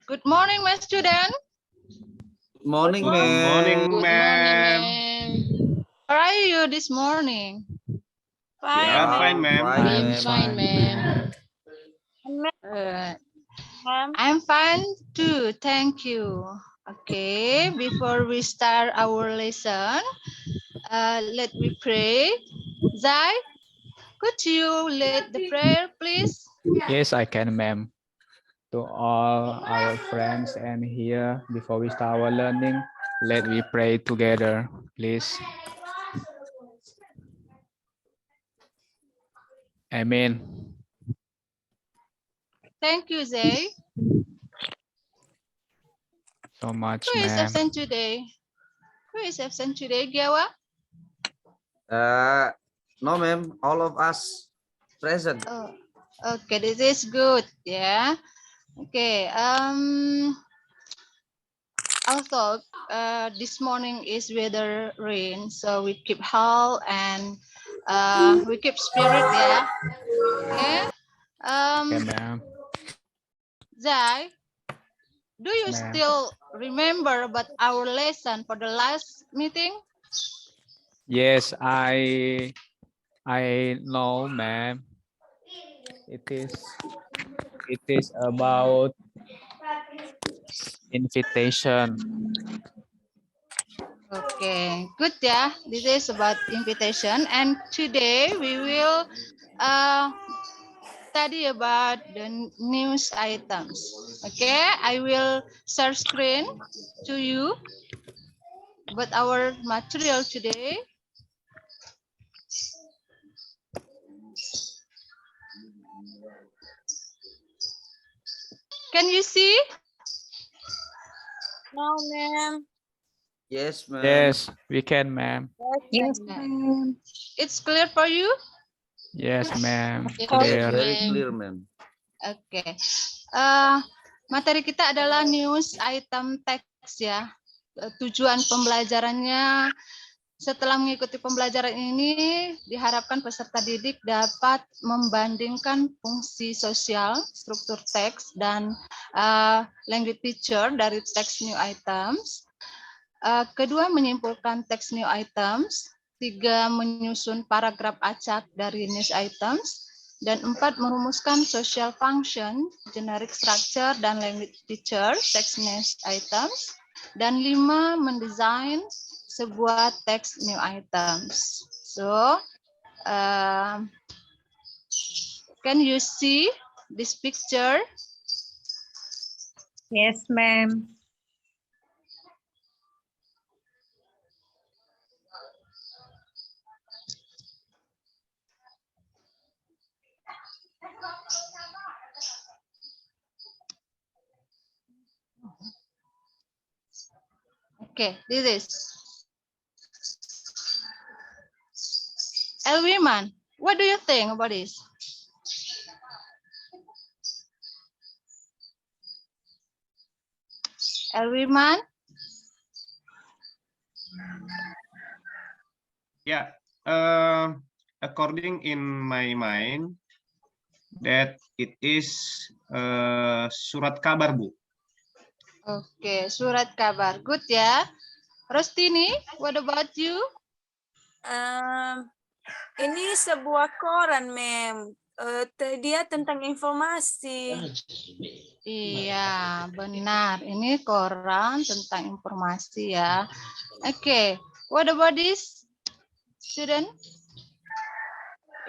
Good morning, my student. Morning, Good ma'am. morning, Good morning, ma'am. ma'am. How are you this morning? We are fine, ma'am. I'm fine, ma'am. I'm fine too, thank you. Okay, before we start our lesson, let me pray. Zai, could you lead the prayer, please? Yes, I can, ma'am. To all our friends and here, before we start our learning, let we pray together, please. Amen. Thank you, Zai. So much, Who is ma'am. absent today? Who is absent today, Gyawa? No, ma'am. All of us present. Oh, okay, this is good. Yeah. Okay. Also, this morning is weather rain, so we keep health and we keep spirit. Yeah. Okay. Okay, ma'am. Zai, do you Ma'am. still remember about our lesson for the last meeting? Yes, I know, ma'am. It is about invitation. Okay, good. Yeah. This is about invitation, and today we will study about the news items. Okay, I will share screen to you about our material today. Can you see? No, ma'am. Yes, ma'am. Yes, we can, ma'am. Yes, ma'am. It's clear for you? Yes, ma'am. Yes, Clear. Very ma'am. clear, ma'am. Oke. Materi kita adalah news item teks ya. Tujuan pembelajarannya setelah mengikuti pembelajaran ini diharapkan peserta didik dapat membandingkan fungsi sosial, struktur teks dan language feature dari teks new items. Kedua, menyimpulkan teks new items. Tiga, menyusun paragraf acak dari news items. Dan empat, merumuskan social function, generic structure, dan language feature, text news items. Dan lima, mendesain sebuah text new items. So, can you see this picture? Yes, ma'am. Okay, this is Elwiman. What do you think about this? Elwiman? Yeah. According in my mind, that it is surat kabar, Bu. Oke, surat kabar. Good ya. Rostini, what about you? Ini sebuah koran, mem. Dia tentang informasi. Iya, benar. Ini koran tentang informasi ya. Oke, what about this, student?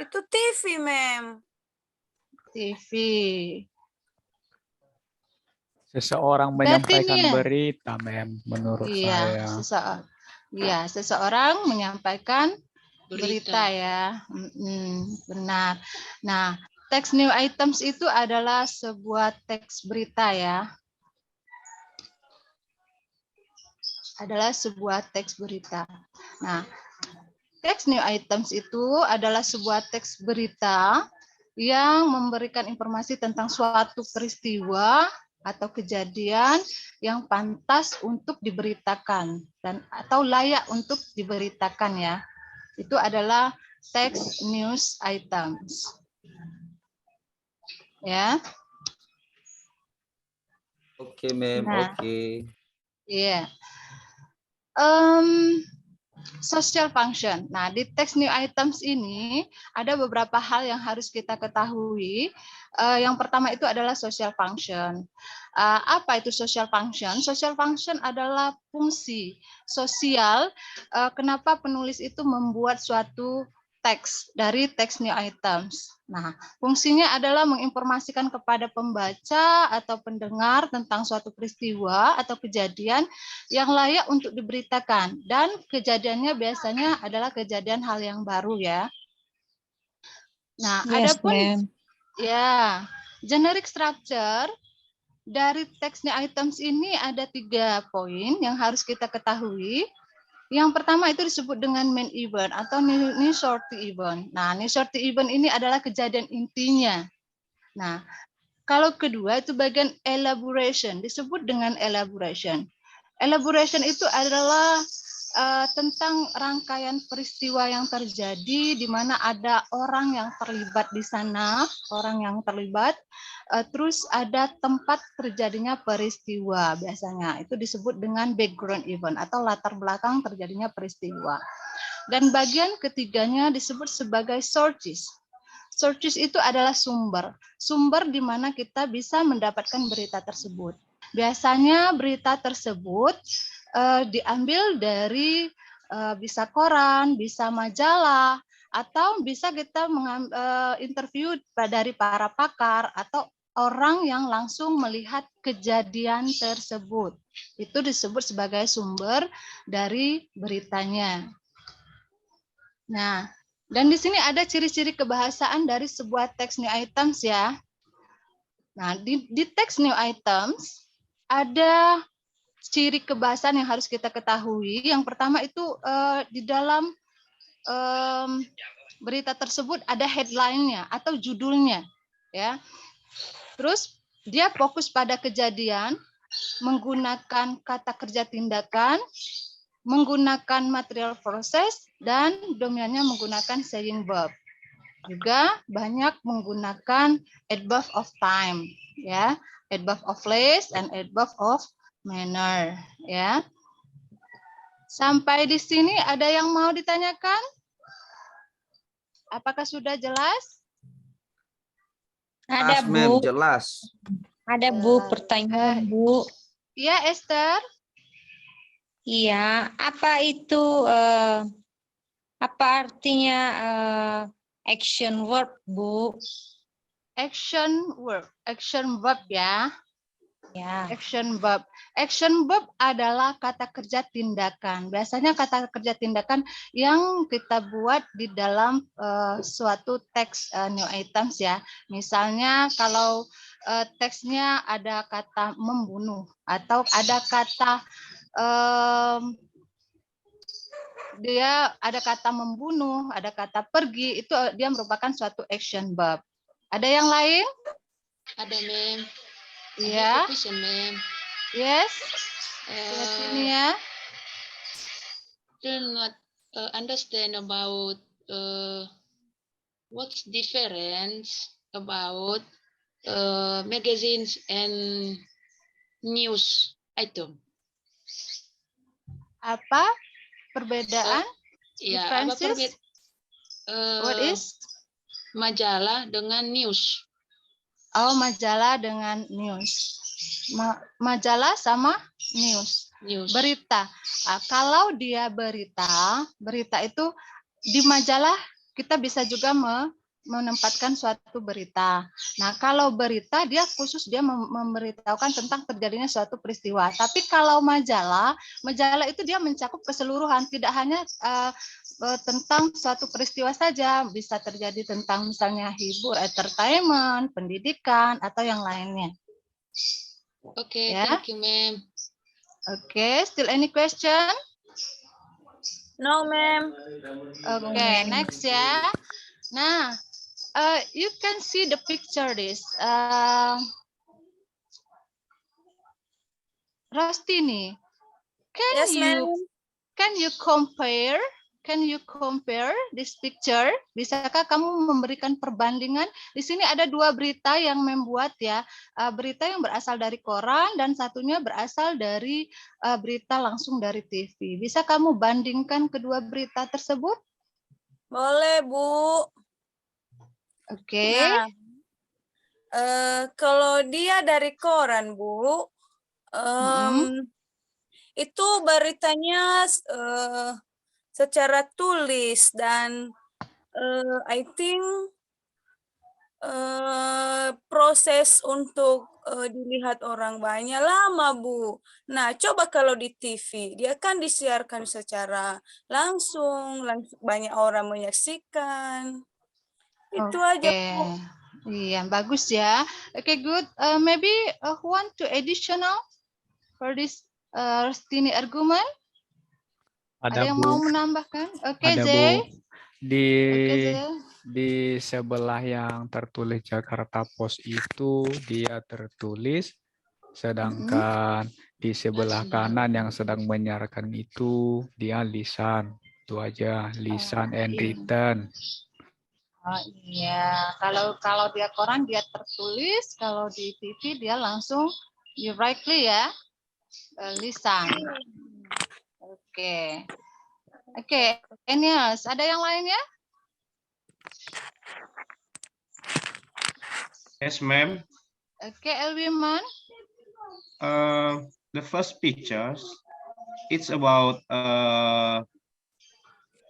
Itu TV, mem. TV. Seseorang Berarti menyampaikan nih, berita, ma'am, menurut saya. seseorang menyampaikan berita ya. Benar. Nah, teks new items itu adalah sebuah teks berita ya. Adalah sebuah teks berita. Nah, teks new items itu adalah sebuah teks berita yang memberikan informasi tentang suatu peristiwa atau kejadian yang pantas untuk diberitakan dan atau layak untuk diberitakan ya. Itu adalah text news items. Ya. Okay, ma'am. Nah. Okay. Iya. Social function. Nah, di teks new items ini ada beberapa hal yang harus kita ketahui. Yang pertama itu adalah social function. Apa itu social function? Social function adalah fungsi sosial. Kenapa penulis itu membuat suatu teks dari teks new items. Nah, fungsinya adalah menginformasikan kepada pembaca atau pendengar tentang suatu peristiwa atau kejadian yang layak untuk diberitakan, dan kejadiannya biasanya adalah kejadian hal yang baru ya. Nah, adapun ya generic structure dari teks new items ini ada 3 poin yang harus kita ketahui. Yang pertama itu disebut dengan main event atau new shorty event. Nah, new shorty event ini adalah kejadian intinya. Nah, kalau kedua itu bagian elaboration, disebut dengan elaboration. Elaboration itu adalah tentang rangkaian peristiwa yang terjadi di mana ada orang yang terlibat di sana, terus ada tempat terjadinya peristiwa biasanya. Itu disebut dengan background event atau latar belakang terjadinya peristiwa. Dan bagian ketiganya disebut sebagai sources. Sources itu adalah sumber di mana kita bisa mendapatkan berita tersebut. Biasanya berita tersebut diambil dari bisa koran, bisa majalah, atau bisa kita interview dari para pakar atau orang yang langsung melihat kejadian tersebut. Itu disebut sebagai sumber dari beritanya. Nah, dan di sini ada ciri-ciri kebahasaan dari sebuah teks new items ya. Nah, di teks new items ada ciri kebahasaan yang harus kita ketahui. Yang pertama itu di dalam berita tersebut ada headline-nya atau judulnya, ya. Terus dia fokus pada kejadian, menggunakan kata kerja tindakan, menggunakan material proses, dan dominannya menggunakan saying verb. Juga banyak menggunakan adverb of time, ya, adverb of place and adverb of manner, ya. Sampai di sini ada yang mau ditanyakan? Apakah sudah jelas? Ada Jelas, ma'am, Bu, jelas. ada Bu pertanyaan Bu. Iya, Esther. Iya, apa itu apa artinya action verb Bu? Action verb ya. Ya. Action verb. Action verb adalah kata kerja tindakan. Biasanya kata kerja tindakan yang kita buat di dalam suatu teks new items ya. Misalnya kalau teksnya ada kata membunuh atau ada kata dia ada kata membunuh, ada kata pergi, itu dia merupakan suatu action verb. Ada yang lain? Ada, ma'am. Iya. Question, ma'am. Yes. Lihat sini ya. Do not understand about what's difference about magazines and news item. Apa perbedaan? Ya, apa Differences? What is? Majalah dengan news. Oh, majalah dengan news. Majalah sama news. Berita. Kalau dia berita itu di majalah kita bisa juga menempatkan suatu berita. Nah, kalau berita dia khusus dia memberitahukan tentang terjadinya suatu peristiwa. Tapi kalau majalah itu dia mencakup keseluruhan, tidak hanya tentang suatu peristiwa saja, bisa terjadi tentang misalnya entertainment, pendidikan, atau yang lainnya. Oke, Ya. thank you, ma'am. Oke, still any question? No, ma'am. Oke, next ya. Nah, you can see the picture this. Rostini, Yes, ma'am. can you compare can you compare this picture? Bisakah kamu memberikan perbandingan? Di sini ada dua berita yang membuat ya, berita yang berasal dari koran dan satunya berasal dari berita langsung dari TV. Bisa kamu bandingkan kedua berita tersebut? Boleh, Bu. Oke. Nah, kalau dia dari koran, Bu, itu beritanya secara tulis dan I think proses untuk dilihat orang banyak lama, Bu. Nah, coba kalau di TV, dia kan disiarkan secara langsung banyak orang menyaksikan. Itu aja, Bu. Iya, bagus ya. Oke, good. Maybe want to additional for this Rustini argument? Ada yang Bu. mau menambahkan? Oke, Ada, Zay. Bu. Di Oke, Zay. di sebelah yang tertulis Jakarta Post itu dia tertulis, sedangkan di sebelah kanan yang sedang menyiarkan itu dia lisan. Itu aja, lisan and written. Oh iya, kalau dia koran dia tertulis, kalau di TV dia langsung directly ya, lisan. Oke. Oke, Enias, ada yang lainnya? Yes, ma'am. Oke, Elwiman. The first pictures, it's about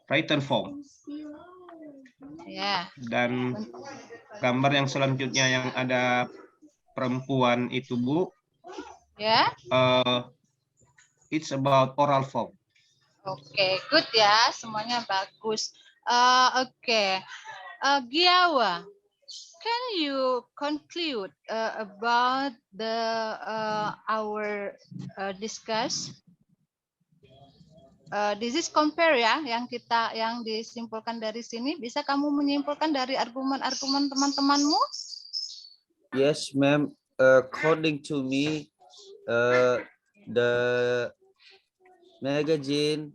written form. Ya. Dan gambar yang selanjutnya yang ada perempuan itu, Bu, Ya. it's about oral form. Oke, good ya, semuanya bagus. Oke, Giawa, can you conclude about our discuss? This is compare ya, yang disimpulkan dari sini. Bisa kamu menyimpulkan dari argumen-argumen teman-temanmu? Yes, ma'am. According to me, the magazine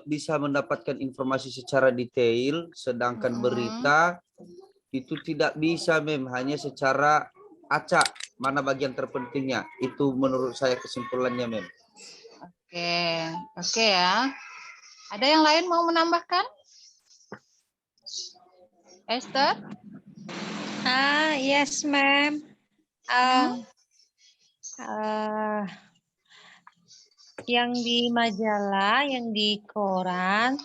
bisa mendapatkan informasi secara detail, sedangkan berita itu tidak bisa, ma'am, hanya secara acak. Mana bagian terpentingnya? Itu menurut saya kesimpulannya, ma'am. Oke ya. Ada yang lain mau menambahkan? Esther? Yes, ma'am. Yang di majalah, yang di koran,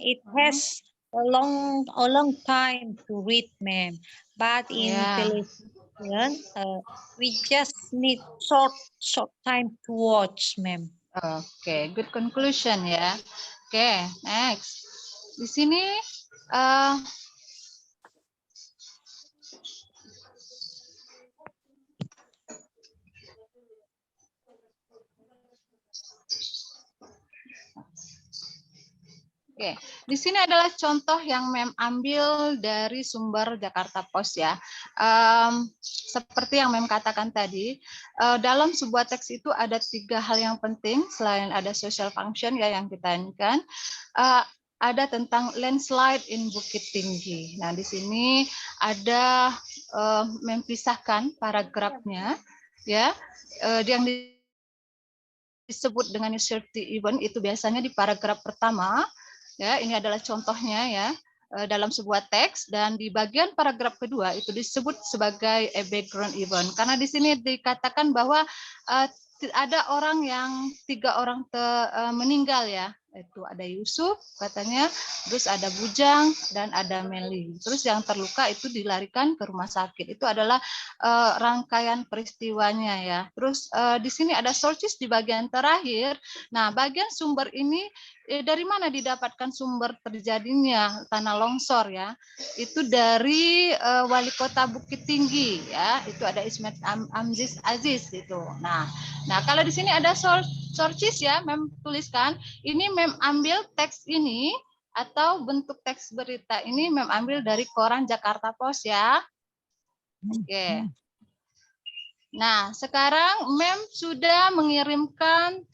it has a long time to read, ma'am. But in television, we just need short time to watch, ma'am. Oke, good conclusion ya. Oke, next. Di sini Oke, di sini adalah contoh yang Mem ambil dari sumber Jakarta Post ya. Seperti yang Mem katakan tadi, dalam sebuah teks itu ada 3 hal yang penting selain ada social function ya yang kita inginkan. Ada tentang landslide in Bukit Tinggi. Nah, di sini ada mempisahkan paragrafnya ya, yang disebut dengan usurped event itu biasanya di paragraf pertama. Ya, ini adalah contohnya ya dalam sebuah teks, dan di bagian paragraf kedua itu disebut sebagai a background event karena di sini dikatakan bahwa ada orang yang 3 orang meninggal ya, itu ada Yusuf katanya, terus ada Bujang dan ada Meli, terus yang terluka itu dilarikan ke rumah sakit. Itu adalah rangkaian peristiwanya ya. Terus di sini ada sources di bagian terakhir. Nah, bagian sumber ini dari mana didapatkan sumber terjadinya tanah longsor ya? Itu dari Wali Kota Bukit Tinggi ya. Itu ada Ismet Aziz itu. Nah, kalau di sini ada sources ya, Mem tuliskan. Ini Mem ambil teks ini atau bentuk teks berita ini Mem ambil dari koran Jakarta Post ya. Oke. Nah, sekarang Mem sudah mengirimkan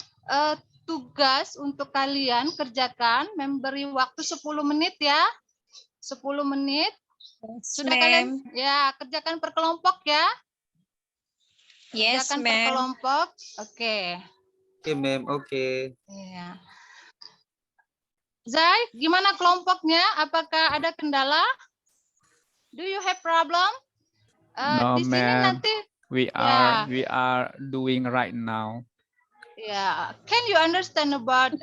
tugas untuk kalian kerjakan, memberi waktu 10 menit ya. 10 menit. Yes, Sudah kalian ma'am. ya, kerjakan per kelompok ya. Yes, Kerjakan per ma'am. kelompok. Oke. Oke, ma'am. Oke. Iya. Zai, gimana kelompoknya? Apakah ada kendala? Do you have problem? No, Di sini ma'am. nanti We ya. are doing right now. Yeah, can you understand about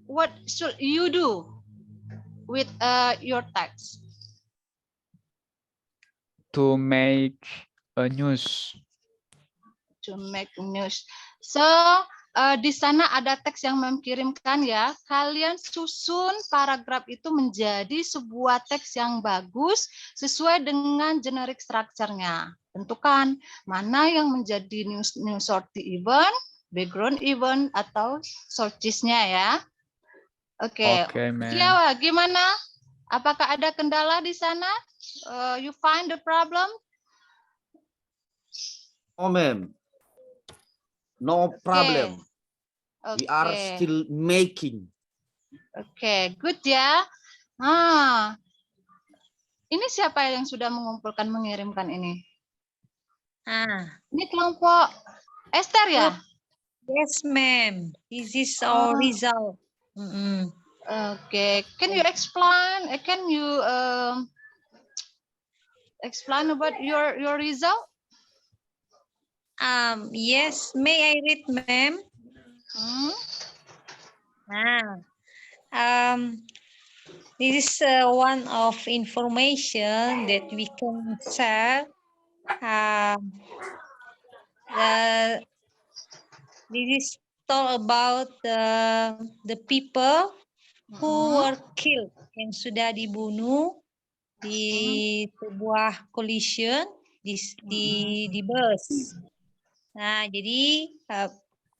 what should you do with your text? To make a news. To make news. So di sana ada teks yang mengirimkan ya. Kalian susun paragraf itu menjadi sebuah teks yang bagus sesuai dengan generic structure-nya. Tentukan mana yang menjadi news shorty event, background event atau sources-nya ya. Oke. Oke, ma'am. Kiawa, gimana? Apakah ada kendala di sana? You find the problem? Oh, ma'am. No problem. Oke. We are still making. Oke, good ya. Ini siapa yang sudah mengumpulkan, mengirimkan ini? Ini kelompok Esther ya? Yes, ma'am. This is our result. Oke, can you explain? Can you explain about your result? Yes, may I read, ma'am? This is one of information that we can share. This is talk about the people who were killed, yang sudah dibunuh di sebuah collision di bus. Nah, jadi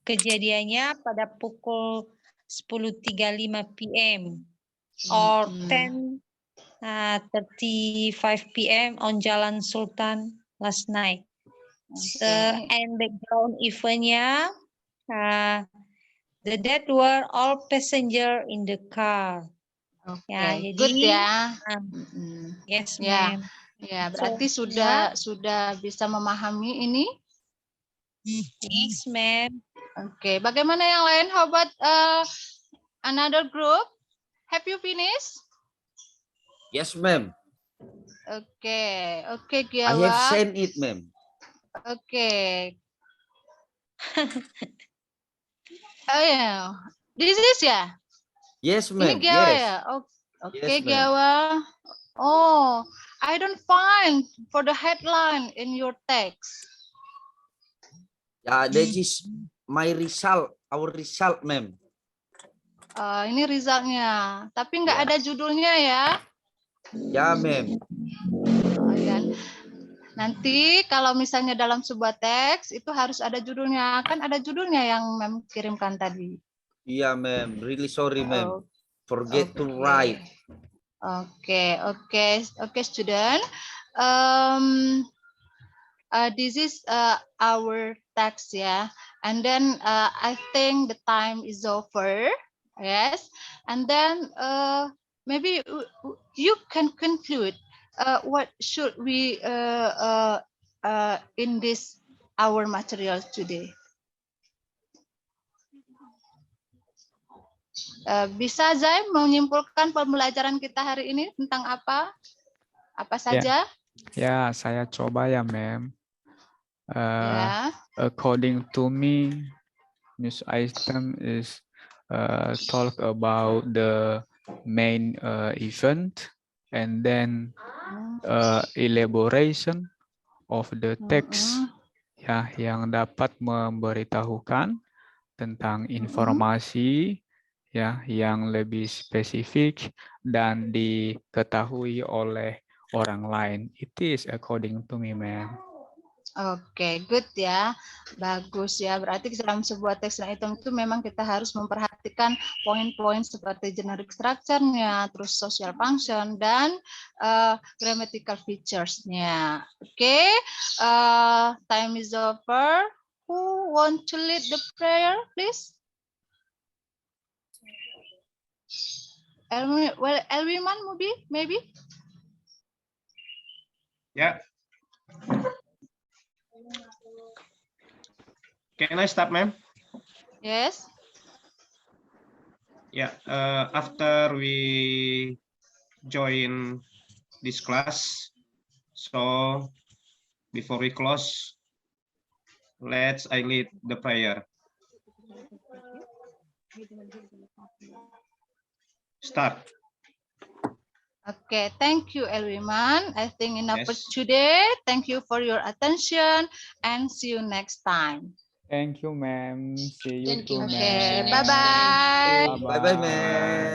kejadiannya pada pukul 10.35 PM or 10:35 PM on Jalan Sultan last night. And background eventnya, the dead were all passenger in the car. Ya, jadi good ya. Yes, Ya, ma'am. ya berarti sudah bisa memahami ini. Yes, ma'am. Oke, bagaimana yang lain? How about another group? Have you finished? Yes, ma'am. Okay, I Giawa. have sent it, ma'am. Okay. Oh yeah, this is ya. Yes, Ini ma'am. Giawa Yes. ya. Oke, Yes, ma'am. Giawa. Oh, I don't find for the headline in your text. That is my result, our result, ma'am. Ini resultnya, tapi nggak ada judulnya ya. Ya, ma'am. Oh, ya. Nanti kalau misalnya dalam sebuah teks itu harus ada judulnya, kan ada judulnya yang mem kirimkan tadi. Iya, ma'am. Really sorry, ma'am. Forget to write. Okay, student. This is our text, yeah. And then I think the time is over. Yes, and then maybe you can conclude what should we in this our material today. Bisa Zai menyimpulkan pembelajaran kita hari ini tentang apa? Apa saja? Ya, saya coba ya, ma'am. According to me, news item is talk about the main event and then elaboration of the text ya yang dapat memberitahukan tentang informasi ya yang lebih spesifik dan diketahui oleh orang lain. It is according to me, ma'am. Oke, good ya. Bagus ya. Berarti dalam sebuah teks item itu memang kita harus memperhatikan poin-poin seperti generic structure-nya, terus social function, dan grammatical features-nya. Oke, time is over. Who want to lead the prayer, please? Elwiman maybe? Yeah. Can I start, ma'am? Yes. Yeah. After we join this class, so before we close, I lead the prayer. Start. Okay, thank you, Elwiman. I think enough for Yes. today. Thank you for your attention and see you next time. Thank you, ma'am. See you Thank you, too, ma'am. See you Okay, next time. bye-bye. Bye-bye, ma'am.